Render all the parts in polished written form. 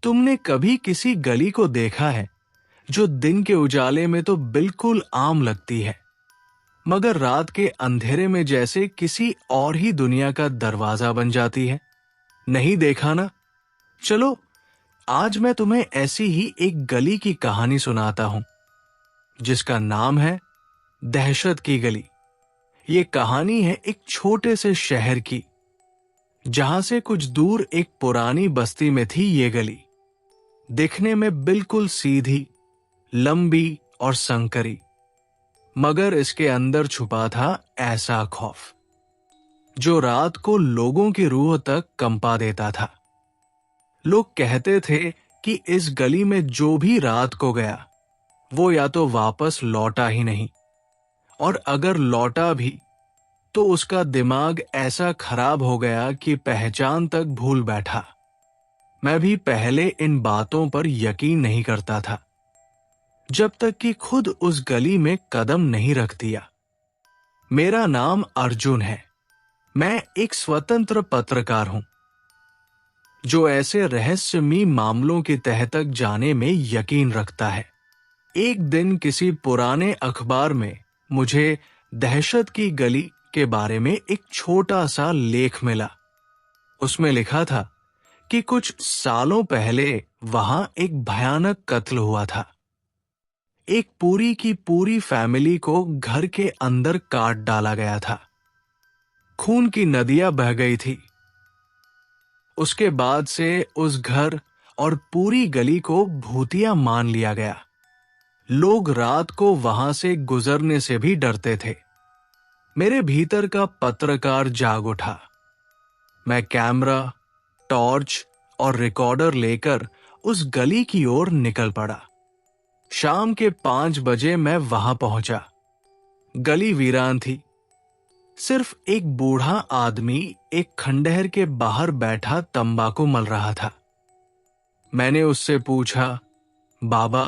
तुमने कभी किसी गली को देखा है जो दिन के उजाले में तो बिल्कुल आम लगती है, मगर रात के अंधेरे में जैसे किसी और ही दुनिया का दरवाजा बन जाती है? नहीं देखा ना? चलो, आज मैं तुम्हें ऐसी ही एक गली की कहानी सुनाता हूं, जिसका नाम है दहशत की गली। ये कहानी है एक छोटे से शहर की, जहां से कुछ दूर एक पुरानी बस्ती में थी ये गली। दिखने में बिल्कुल सीधी, लंबी और संकरी, मगर इसके अंदर छुपा था ऐसा खौफ जो रात को लोगों की रूह तक कंपा देता था। लोग कहते थे कि इस गली में जो भी रात को गया वो या तो वापस लौटा ही नहीं, और अगर लौटा भी तो उसका दिमाग ऐसा खराब हो गया कि पहचान तक भूल बैठा। मैं भी पहले इन बातों पर यकीन नहीं करता था, जब तक कि खुद उस गली में कदम नहीं रख दिया। मेरा नाम अर्जुन है। मैं एक स्वतंत्र पत्रकार हूं, जो ऐसे रहस्यमयी मामलों की तह तक जाने में यकीन रखता है। एक दिन किसी पुराने अखबार में मुझे दहशत की गली के बारे में एक छोटा सा लेख मिला। उसमें लिखा था कि कुछ सालों पहले वहां एक भयानक कत्ल हुआ था। एक पूरी की पूरी फैमिली को घर के अंदर काट डाला गया था। खून की नदियां बह गई थी। उसके बाद से उस घर और पूरी गली को भूतिया मान लिया गया। लोग रात को वहां से गुजरने से भी डरते थे। मेरे भीतर का पत्रकार जाग उठा। मैं कैमरा, टॉर्च और रिकॉर्डर लेकर उस गली की ओर निकल पड़ा। शाम के 5 बजे मैं वहां पहुंचा। गली वीरान थी। सिर्फ एक बूढ़ा आदमी एक खंडहर के बाहर बैठा तंबाकू मल रहा था। मैंने उससे पूछा, बाबा,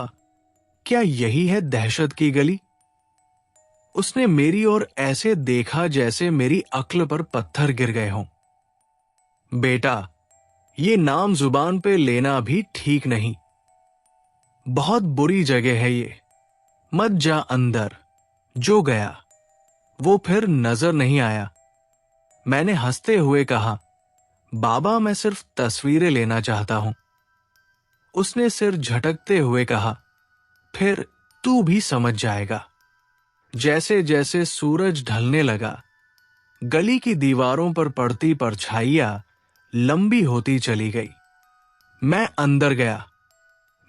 क्या यही है दहशत की गली? उसने मेरी ओर ऐसे देखा जैसे मेरी अक्ल पर पत्थर गिर गए हों। बेटा, ये नाम जुबान पे लेना भी ठीक नहीं। बहुत बुरी जगह है ये। मत जा अंदर। जो गया वो फिर नजर नहीं आया। मैंने हंसते हुए कहा, बाबा, मैं सिर्फ तस्वीरें लेना चाहता हूं। उसने सिर झटकते हुए कहा, फिर तू भी समझ जाएगा। जैसे जैसे सूरज ढलने लगा, गली की दीवारों पर पड़ती परछाइयां लंबी होती चली गई। मैं अंदर गया।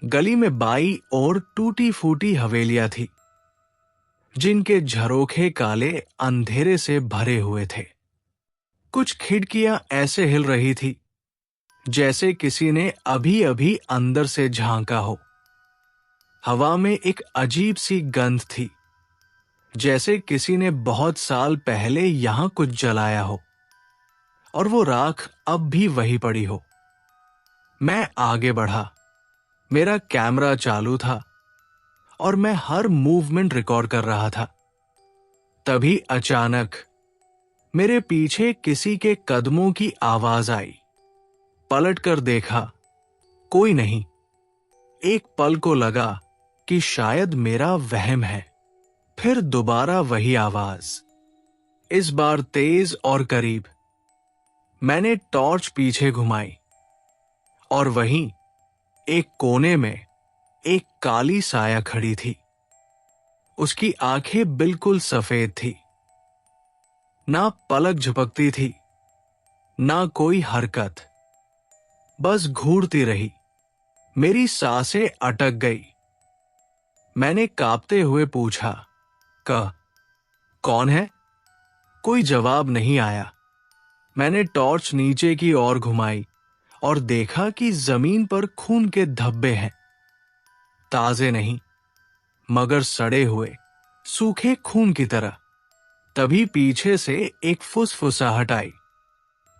गली में बाईं ओर टूटी फूटी हवेलियां थी, जिनके झरोखे काले अंधेरे से भरे हुए थे। कुछ खिड़कियां ऐसे हिल रही थी जैसे किसी ने अभी अभी अंदर से झांका हो। हवा में एक अजीब सी गंध थी, जैसे किसी ने बहुत साल पहले यहां कुछ जलाया हो और वो राख अब भी वही पड़ी हो। मैं आगे बढ़ा। मेरा कैमरा चालू था और मैं हर मूवमेंट रिकॉर्ड कर रहा था। तभी अचानक मेरे पीछे किसी के कदमों की आवाज आई। पलट कर देखा, कोई नहीं। एक पल को लगा कि शायद मेरा वहम है। फिर दोबारा वही आवाज, इस बार तेज और करीब। मैंने टॉर्च पीछे घुमाई और वहीं एक कोने में एक काली साया खड़ी थी। उसकी आंखें बिल्कुल सफेद थी। ना पलक झपकती थी, ना कोई हरकत, बस घूरती रही। मेरी सांसें अटक गई। मैंने कांपते हुए पूछा, कौन है? कोई जवाब नहीं आया। मैंने टॉर्च नीचे की ओर घुमाई और देखा कि जमीन पर खून के धब्बे हैं। ताजे नहीं, मगर सड़े हुए, सूखे खून की तरह। तभी पीछे से एक फुसफुसाहट आई,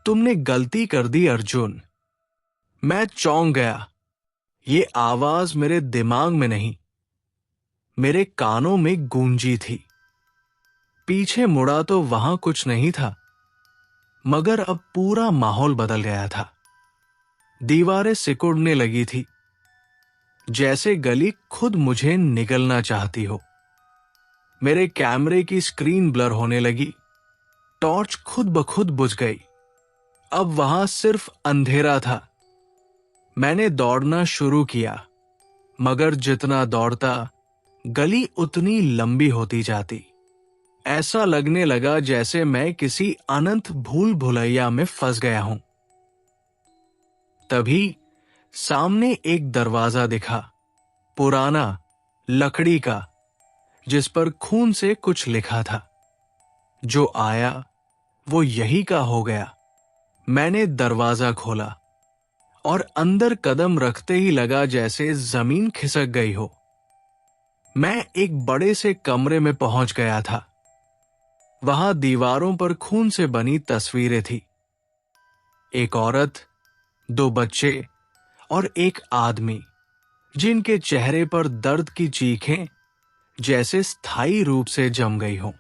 तुमने गलती कर दी अर्जुन। मैं चौंक गया। ये आवाज मेरे दिमाग में नहीं, मेरे कानों में गूंजी थी। पीछे मुड़ा तो वहां कुछ नहीं था, मगर अब पूरा माहौल बदल गया था। दीवारें सिकुड़ने लगी थी, जैसे गली खुद मुझे निगलना चाहती हो। मेरे कैमरे की स्क्रीन ब्लर होने लगी, टॉर्च खुद ब खुद बुझ गई। अब वहां सिर्फ अंधेरा था। मैंने दौड़ना शुरू किया, मगर जितना दौड़ता गली उतनी लंबी होती जाती। ऐसा लगने लगा जैसे मैं किसी अनंत भूल भुलैया में फंस गया हूं। तभी सामने एक दरवाजा दिखा, पुराना, लकड़ी का, जिस पर खून से कुछ लिखा था। जो आया वो यही का हो गया। मैंने दरवाजा खोला और अंदर कदम रखते ही लगा जैसे जमीन खिसक गई हो। मैं एक बड़े से कमरे में पहुंच गया था। वहां दीवारों पर खून से बनी तस्वीरें थी। एक औरत, दो बच्चे और एक आदमी, जिनके चेहरे पर दर्द की चीखें जैसे स्थायी रूप से जम गई हों।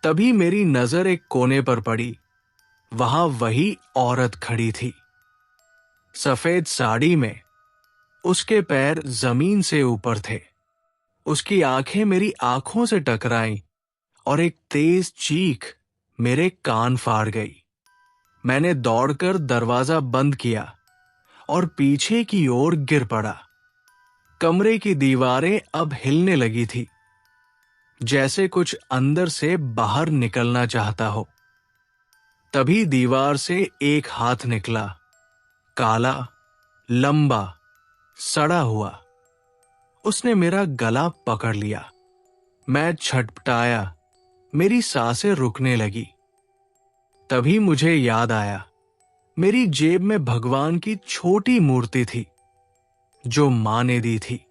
तभी मेरी नजर एक कोने पर पड़ी। वहां वही औरत खड़ी थी, सफेद साड़ी में। उसके पैर जमीन से ऊपर थे। उसकी आंखें मेरी आंखों से टकराईं और एक तेज चीख मेरे कान फाड़ गई। मैंने दौड़कर दरवाजा बंद किया और पीछे की ओर गिर पड़ा। कमरे की दीवारें अब हिलने लगी थी, जैसे कुछ अंदर से बाहर निकलना चाहता हो। तभी दीवार से एक हाथ निकला, काला, लंबा, सड़ा हुआ। उसने मेरा गला पकड़ लिया। मैं छटपटाया, मेरी सांसें रुकने लगी। तभी मुझे याद आया, मेरी जेब में भगवान की छोटी मूर्ति थी, जो मां ने दी थी।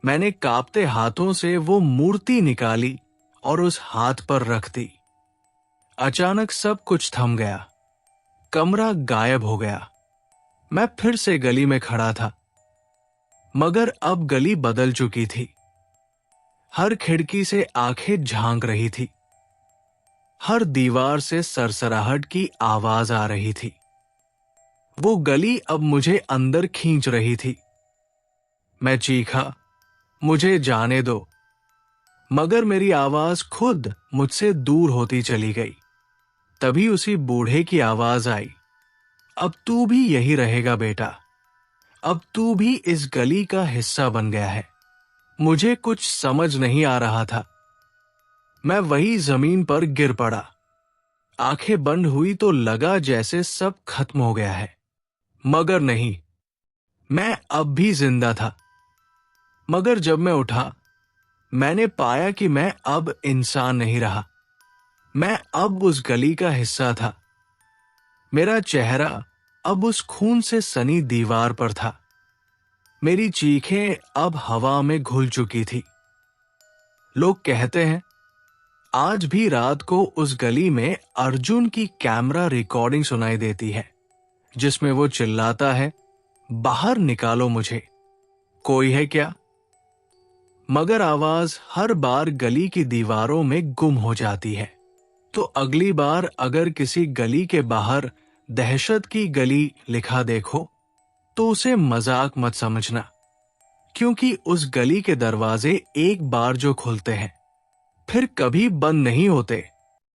मैंने कांपते हाथों से वो मूर्ति निकाली और उस हाथ पर रख दी। अचानक सब कुछ थम गया। कमरा गायब हो गया। मैं फिर से गली में खड़ा था, मगर अब गली बदल चुकी थी। हर खिड़की से आंखें झांक रही थी। हर दीवार से सरसराहट की आवाज आ रही थी। वो गली अब मुझे अंदर खींच रही थी। मैं चीखा, मुझे जाने दो, मगर मेरी आवाज खुद मुझसे दूर होती चली गई। तभी उसी बूढ़े की आवाज आई, अब तू भी यही रहेगा बेटा। अब तू भी इस गली का हिस्सा बन गया है। मुझे कुछ समझ नहीं आ रहा था। मैं वही जमीन पर गिर पड़ा। आंखें बंद हुई तो लगा जैसे सब खत्म हो गया है, मगर नहीं, मैं अब भी जिंदा था। मगर जब मैं उठा, मैंने पाया कि मैं अब इंसान नहीं रहा। मैं अब उस गली का हिस्सा था। मेरा चेहरा अब उस खून से सनी दीवार पर था। मेरी चीखें अब हवा में घुल चुकी थी। लोग कहते हैं, आज भी रात को उस गली में अर्जुन की कैमरा रिकॉर्डिंग सुनाई देती है, जिसमें वो चिल्लाता है, बाहर निकालो मुझे, कोई है क्या? मगर आवाज हर बार गली की दीवारों में गुम हो जाती है। तो अगली बार अगर किसी गली के बाहर दहशत की गली लिखा देखो, तो उसे मजाक मत समझना, क्योंकि उस गली के दरवाजे एक बार जो खुलते हैं, फिर कभी बंद नहीं होते।